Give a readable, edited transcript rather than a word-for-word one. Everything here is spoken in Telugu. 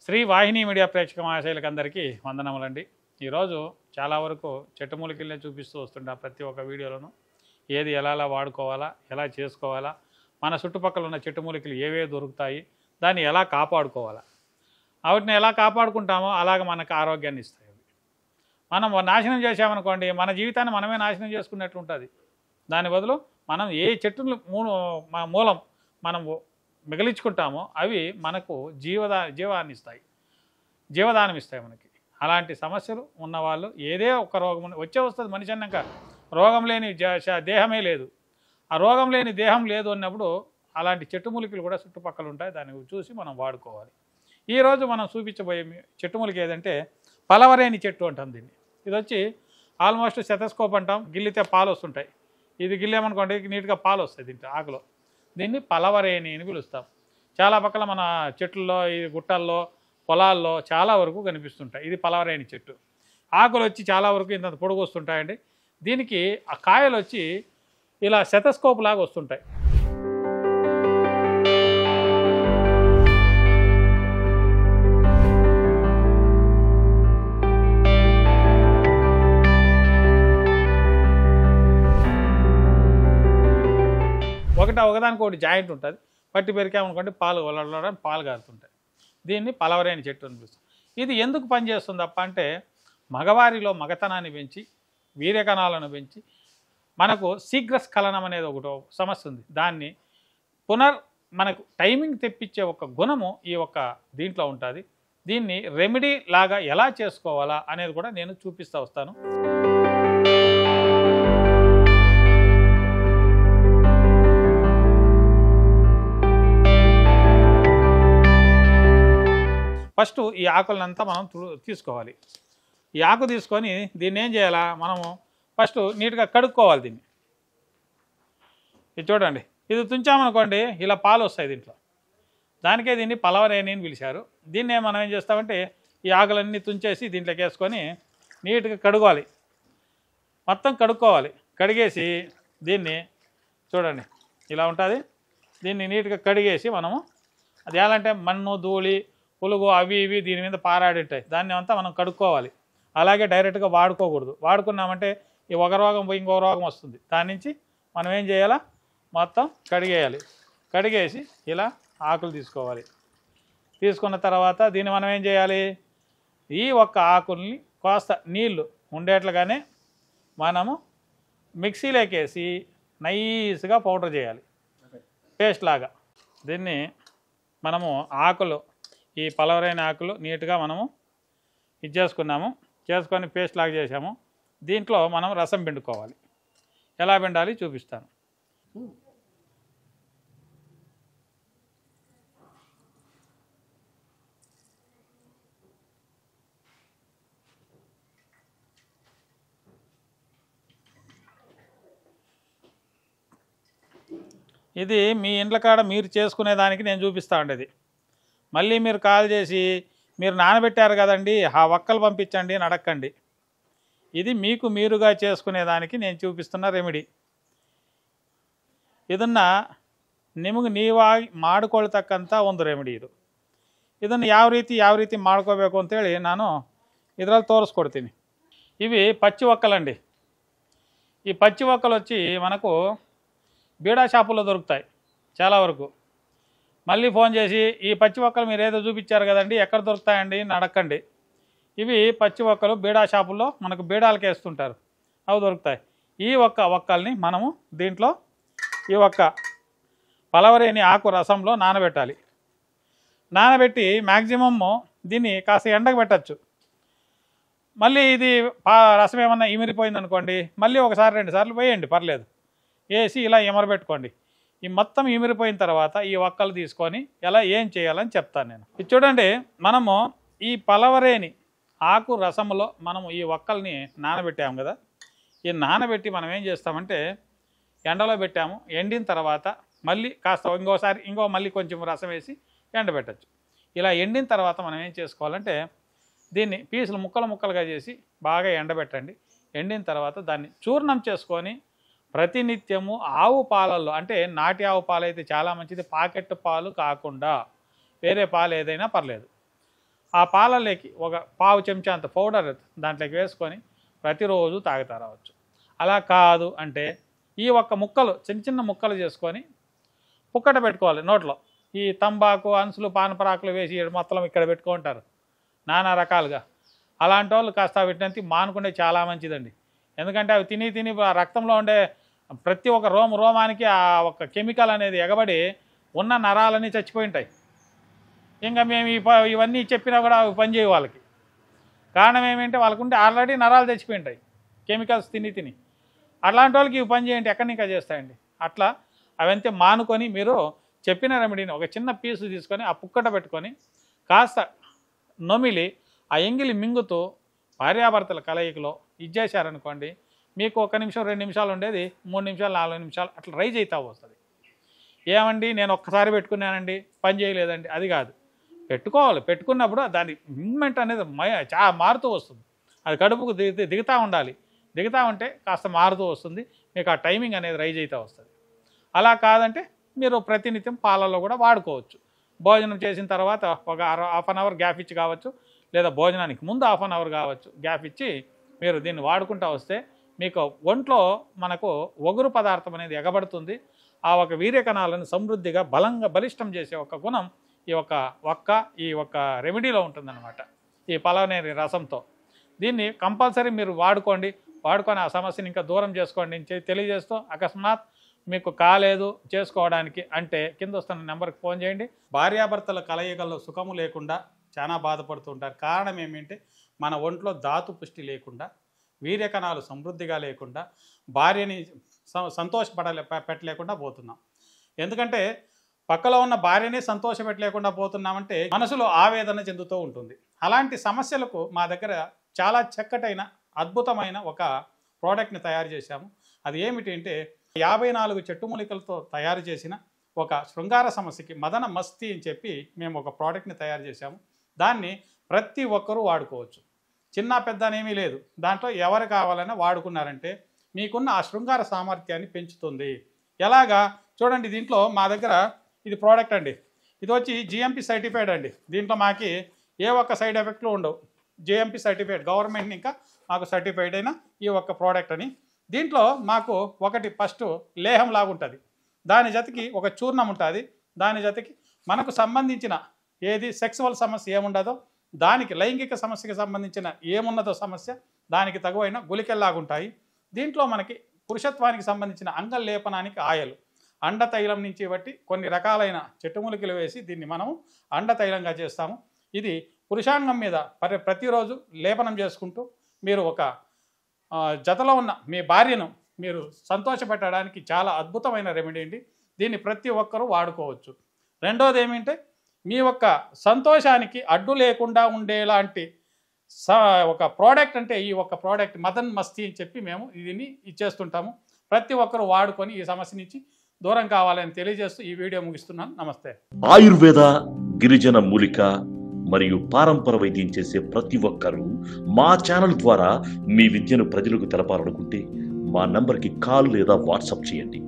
శ్రీ వాహిని మీడియా ప్రేక్షక మహాశయులకు అందరికీ వందనములండి. ఈరోజు చాలా వరకు చెట్టు మూలికల్ని చూపిస్తూ వస్తుంటా ప్రతి ఒక్క వీడియోలోనూ. ఏది ఎలా వాడుకోవాలా, ఎలా చేసుకోవాలా, మన చుట్టుపక్కల ఉన్న చెట్టు మూలికలు ఏవే దొరుకుతాయి, దాన్ని ఎలా కాపాడుకోవాలా, వాటిని ఎలా కాపాడుకుంటామో అలాగ మనకు ఆరోగ్యాన్ని ఇస్తాయి. మనం నాశనం చేసామనుకోండి, మన జీవితాన్ని మనమే నాశనం చేసుకున్నట్లు ఉంటుంది. దాని బదులు మనం ఏ చెట్టును మూలం మనం మిగిలించుకుంటామో అవి మనకు జీవాన్ని ఇస్తాయి, జీవదానం ఇస్తాయి మనకి. అలాంటి సమస్యలు ఉన్నవాళ్ళు ఏదే ఒక రోగం వస్తుంది. మనిషి అన్నాక రోగం లేని దేహమే లేదు. ఆ రోగం లేని దేహం లేదు అన్నప్పుడు అలాంటి చెట్టు మూలికలు కూడా చుట్టుపక్కల ఉంటాయి. దాన్ని చూసి మనం వాడుకోవాలి. ఈరోజు మనం చూపించబోయే చెట్టు మూలిక ఏదంటే పలవరేణి చెట్టు అంటాం దీన్ని. ఇది వచ్చి ఆల్మోస్ట్ సెతస్కోప్ అంటాం. గిల్లితే పాలు వస్తుంటాయి. ఇది గిల్లేమనుకోండి నీట్గా పాలు వస్తాయి దీంట్లో ఆకులో. దీన్ని పలవరేణి అని పిలుస్తాం. చాలా పక్కల మన చెట్లలో, ఈ గుట్టల్లో, పొలాల్లో చాలా వరకు కనిపిస్తుంటాయి. ఇది పలవరేణి చెట్టు. ఆకులు వచ్చి చాలా వరకు ఇంత పొడుగు వస్తుంటాయండి. దీనికి ఆ కాయలు వచ్చి ఇలా సెతస్కోప్ లాగా వస్తుంటాయి. ఒకదానికి ఒకటి జాయింట్ ఉంటుంది. పట్టి పెరికామనుకోండి పాలు పాలు కారుతుంటాయి. దీన్ని పలవరేణి చెట్టు అనిపిస్తుంది. ఇది ఎందుకు పనిచేస్తుంది అంటే మగవారిలో మగతనాన్ని పెంచి, వీర్యకణాలను పెంచి, మనకు శీఘ్రస్ఖలనం అనేది ఒకటి సమస్య ఉంది. దాన్ని మనకు టైమింగ్ తెప్పించే ఒక గుణము ఈ ఒక దీంట్లో ఉంటుంది. దీన్ని రెమెడీ లాగా ఎలా చేసుకోవాలా అనేది కూడా నేను చూపిస్తూ వస్తాను. ఫస్ట్ ఈ ఆకులంతా మనం తీసుకోవాలి. ఈ ఆకు తీసుకొని దీన్ని ఏం చేయాలా, మనము ఫస్ట్ నీట్గా కడుక్కోవాలి దీన్ని. ఇది చూడండి, ఇది తుంచామనుకోండి ఇలా పాలు వస్తాయి దీంట్లో. దానికే దీన్ని పలవరేణి అని పిలిచారు. దీన్నే మనం ఏం చేస్తామంటే ఈ ఆకులన్నీ తుంచేసి దీంట్లోకి వేసుకొని నీట్గా కడుకోవాలి. మొత్తం కడుక్కోవాలి. కడిగేసి దీన్ని చూడండి ఇలా ఉంటుంది. దీన్ని నీట్గా కడిగేసి మనము అది ఎలా అంటే మన్ను, ధూళి, పులుగు అవి ఇవి దీని మీద పారాడింటాయి. దాన్ని అంతా మనం కడుక్కోవాలి. అలాగే డైరెక్ట్గా వాడుకోకూడదు. వాడుకున్నామంటే ఈ ఒక రోగం పోయి ఇంకో రోగం వస్తుంది. దాని నుంచి మనం ఏం చేయాలా, మొత్తం కడిగేయాలి. కడిగేసి ఇలా ఆకులు తీసుకోవాలి. తీసుకున్న తర్వాత దీన్ని మనం ఏం చేయాలి, ఈ ఒక్క ఆకుల్ని కాస్త నీళ్లు ఉండేట్లుగానే మనము మిక్సీలోకి వేసి నైస్గా పౌడర్ చేయాలి, పేస్ట్ లాగా. దీన్ని మనము ఆకులు, ఈ పలవరైన ఆకులు నీట్గా మనము చేసుకొని పేస్ట్ లాగా చేసాము. దీంట్లో మనం రసం పిండుకోవాలి. ఎలా పిండాలి చూపిస్తాను. ఇది మీ ఇండ్ల కాడ మీరు చేసుకునే దానికి నేను చూపిస్తా ఉండేది. మళ్ళీ మీరు కాల్ చేసి మీరు నానబెట్టారు కదండి ఆ ఒక్కలు పంపించండి అని అడగండి. ఇది మీకు మీరుగా చేసుకునేదానికి నేను చూపిస్తున్న రెమెడీ. ಇದನ್ನ ನಿಮಗೆ ನೀವಾಗಿ ಮಾಡಿಕೊಳ್ಳತಕ್ಕಂಥ ಒಂದು ರೆಮಿಡಿ ಇದು. ಇದನ್ನು ಯಾವ ರೀತಿ ಮಾಡ್ಕೋಬೇಕು ಅಂತೇಳಿ ನಾನು ಇದರಲ್ಲಿ ತೋರಿಸ್ಕೊಡ್ತೀನಿ. ఇవి పచ్చి ఒక్కలండి. ఈ పచ్చి ఒక్కలు వచ్చి మనకు బీడా షాపుల్లో దొరుకుతాయి చాలా వరకు. మళ్ళీ ఫోన్ చేసి ఈ పచ్చి ఒక్కలు మీరు ఏదో చూపించారు కదండి ఎక్కడ దొరుకుతాయండి అని అడగండి. ఇవి పచ్చి ఒక్కలు బీడా షాపుల్లో మనకు బీడాలకి వేస్తుంటారు, అవి దొరుకుతాయి. ఈ ఒక్కల్ని మనము దీంట్లో ఈ ఒక్క పలవరేని ఆకు రసంలో నానబెట్టాలి. నానబెట్టి మ్యాక్సిమమ్ దీన్ని కాస్త ఎండకు పెట్టచ్చు. మళ్ళీ ఇది రసం ఏమన్నా ఇమిరిపోయింది అనుకోండి, మళ్ళీ ఒకసారి 2 సార్లు వేయండి, పర్లేదు. వేసి ఇలా ఎమరబెట్టుకోండి. ఈ మొత్తం ఇమిరిపోయిన తర్వాత ఈ ఒక్కలు తీసుకొని ఎలా ఏం చేయాలని చెప్తాను నేను. ఇది చూడండి, మనము ఈ పలవరేని ఆకు రసంలో మనము ఈ ఒక్కల్ని నానబెట్టాము కదా. ఈ నానబెట్టి మనం ఏం చేస్తామంటే ఎండలో పెట్టాము. ఎండిన తర్వాత మళ్ళీ కాస్త మళ్ళీ కొంచెం రసం వేసి ఎండబెట్టచ్చు. ఇలా ఎండిన తర్వాత మనం ఏం చేసుకోవాలంటే దీన్ని పీసులు ముక్కలుగా చేసి బాగా ఎండబెట్టండి. ఎండిన తర్వాత దాన్ని చూర్ణం చేసుకొని ప్రతినిత్యము ఆవు పాలల్లో, అంటే నాటి ఆవు పాలు అయితే చాలా మంచిది, పాకెట్ పాలు కాకుండా వేరే పాలు ఏదైనా పర్లేదు, ఆ పాలలోకి ఒక పావు చెంచా అంత పౌడర్ దాంట్లోకి వేసుకొని ప్రతిరోజు తాగుతా రావచ్చు. అలా కాదు అంటే ఈ ఒక్క ముక్కలు చిన్న చిన్న ముక్కలు చేసుకొని పుక్కట పెట్టుకోవాలి నోట్లో. ఈ తంబాకు అంచులు పానపరాకులు వేసి మొత్తం ఇక్కడ పెట్టుకుంటారు నానా రకాలుగా. అలాంటి వాళ్ళు కాస్త వీటిని మానుకుంటే చాలా మంచిదండి. ఎందుకంటే అవి తిని తిని రక్తంలో ఉండే ప్రతి ఒక్క రోమానికి ఆ ఒక కెమికల్ అనేది ఎగబడి ఉన్న నరాలన్నీ చచ్చిపోయి ఉంటాయి. ఇంకా మేము ఇవన్నీ చెప్పినా కూడా అవి పనిచేయ వాళ్ళకి. కారణం ఏమంటే వాళ్ళకుంటే ఆల్రెడీ నరాలు చచ్చిపోయి ఉంటాయి కెమికల్స్ తిని తిని. అట్లాంటి వాళ్ళకి ఇవి పని చేయండి ఎక్కడి ఇంకా చేస్తాయండి. అట్లా అవంతే మానుకొని మీరు చెప్పిన రెమెడీని ఒక చిన్న పీసు తీసుకొని ఆ పుక్కట పెట్టుకొని కాస్త నొమిలి ఆ ఎంగిలి మింగుతూ భార్యాభర్తల కలయికలో ఇచ్చేసారనుకోండి, మీకు 1 నిమిషం 2 నిమిషాలు ఉండేది 3 నిమిషాలు 4 నిమిషాలు అట్లా రైజ్ అవుతా వస్తుంది. ఏమండి నేను ఒక్కసారి పెట్టుకున్నానండి పని చేయలేదండి, అది కాదు. పెట్టుకోవాలి. పెట్టుకున్నప్పుడు దాని మూమెంట్ అనేది చాలా మారుతూ వస్తుంది. అది కడుపుకు దిగుతూ ఉండాలి. దిగుతూ ఉంటే కాస్త మారుతూ వస్తుంది. మీకు ఆ టైమింగ్ అనేది రైజ్ అవుతూ వస్తుంది. అలా కాదంటే మీరు ప్రతినిత్యం పాలల్లో కూడా వాడుకోవచ్చు. భోజనం చేసిన తర్వాత ఒక హాఫ్ అన్ అవర్ గ్యాప్ ఇచ్చి కావచ్చు, లేదా భోజనానికి ముందు హాఫ్ అన్ అవర్ కావచ్చు గ్యాప్ ఇచ్చి మీరు దీన్ని వాడుకుంటూ వస్తే మీకు ఒంట్లో మనకు ఒగురు పదార్థం అనేది ఎగబడుతుంది. ఆ ఒక వీర్య కణాలను సమృద్ధిగా బలిష్టం చేసే ఒక గుణం ఈ ఒక్క రెమెడీలో ఉంటుందన్నమాట. ఈ పలవనేరి రసంతో దీన్ని కంపల్సరీ మీరు వాడుకోండి. వాడుకొని ఆ సమస్యని ఇంకా దూరం చేసుకోండి తెలియజేస్తూ, అకస్మాత్ మీకు కాలేదు చేసుకోవడానికి అంటే కింద వస్తున్న నెంబర్కి ఫోన్ చేయండి. భార్యాభర్తల కలయికల్లో సుఖము లేకుండా చాలా బాధపడుతుంటారు. కారణం ఏమిటంటే మన ఒంట్లో ధాతు పుష్టి లేకుండా, వీర్య కణాలు సమృద్ధిగా లేకుండా, భార్యని పెట్టలేకుండా పోతున్నాం. ఎందుకంటే పక్కలో ఉన్న భార్యని సంతోషపెట్టలేకుండా పోతున్నామంటే మనసులో ఆవేదన చెందుతూ ఉంటుంది. అలాంటి సమస్యలకు మా దగ్గర చాలా చక్కటైన అద్భుతమైన ఒక ప్రోడక్ట్ని తయారు చేశాము. అది ఏమిటి అంటే 54 చెట్టు మూలికలతో తయారు చేసిన ఒక శృంగార సమస్యకి మదన మస్తి అని చెప్పి మేము ఒక ప్రోడక్ట్ని తయారు చేశాము. దాన్ని ప్రతి ఒక్కరూ వాడుకోవచ్చు. చిన్న పెద్ద అనేమీ లేదు. దాంట్లో ఎవరు కావాలన్నా వాడుకున్నారంటే మీకున్న ఆ శృంగార సామర్థ్యాన్ని పెంచుతుంది. ఎలాగా చూడండి, దీంట్లో మా దగ్గర ఇది ప్రోడక్ట్ అండి. ఇది వచ్చి GMP సర్టిఫైడ్ అండి. దీంట్లో మాకి ఏ ఒక్క సైడ్ ఎఫెక్ట్లు ఉండవు. GMP సర్టిఫైడ్ గవర్నమెంట్ని ఇంకా మాకు సర్టిఫైడ్ అయిన ఈ ఒక్క ప్రోడక్ట్ అని. దీంట్లో మాకు ఒకటి ఫస్ట్ లేహం లాగుంటుంది, దాని జతకి ఒక చూర్ణం ఉంటుంది, దాని జతకి మనకు సంబంధించిన ఏది సెక్సువల్ సమస్య ఏముండదో దానికి, లైంగిక సమస్యకి సంబంధించిన ఏమున్నదో సమస్య దానికి తగువైన గుళికల్లాగుంటాయి. దీంట్లో మనకి పురుషత్వానికి సంబంధించిన అంగలేపనానికి ఆయిల్, అండతైలం నుంచి బట్టి కొన్ని రకాలైన చెట్టుమూలికలు వేసి దీన్ని మనము అండతైలంగా చేస్తాము. ఇది పురుషాంగం మీద ప్రతిరోజు లేపనం చేసుకుంటూ మీరు ఒక జతలో ఉన్న మీ భార్యను మీరు సంతోషపెట్టడానికి చాలా అద్భుతమైన రెమెడీ అండి. దీన్ని ప్రతి ఒక్కరూ వాడుకోవచ్చు. రెండోది ఏమిటంటే మీ యొక్క సంతోషానికి అడ్డు లేకుండా ఉండేలాంటి ఒక ప్రోడక్ట్ అంటే ఈ ఒక ప్రోడక్ట్ మదన్ మస్తీ అని చెప్పి మేము దీన్ని ఇచ్చేస్తుంటాము. ప్రతి ఒక్కరూ వాడుకొని ఈ సమస్య నుంచి దూరం కావాలని తెలియజేస్తూ ఈ వీడియో ముగిస్తున్నాను. నమస్తే. ఆయుర్వేద, గిరిజన మూలిక మరియు పారంపర వైద్యం చేసే ప్రతి ఒక్కరూ మా ఛానల్ ద్వారా మీ విద్యను ప్రజలకు తెలపాలనుకుంటే మా నంబర్కి కాల్ లేదా వాట్సాప్ చేయండి.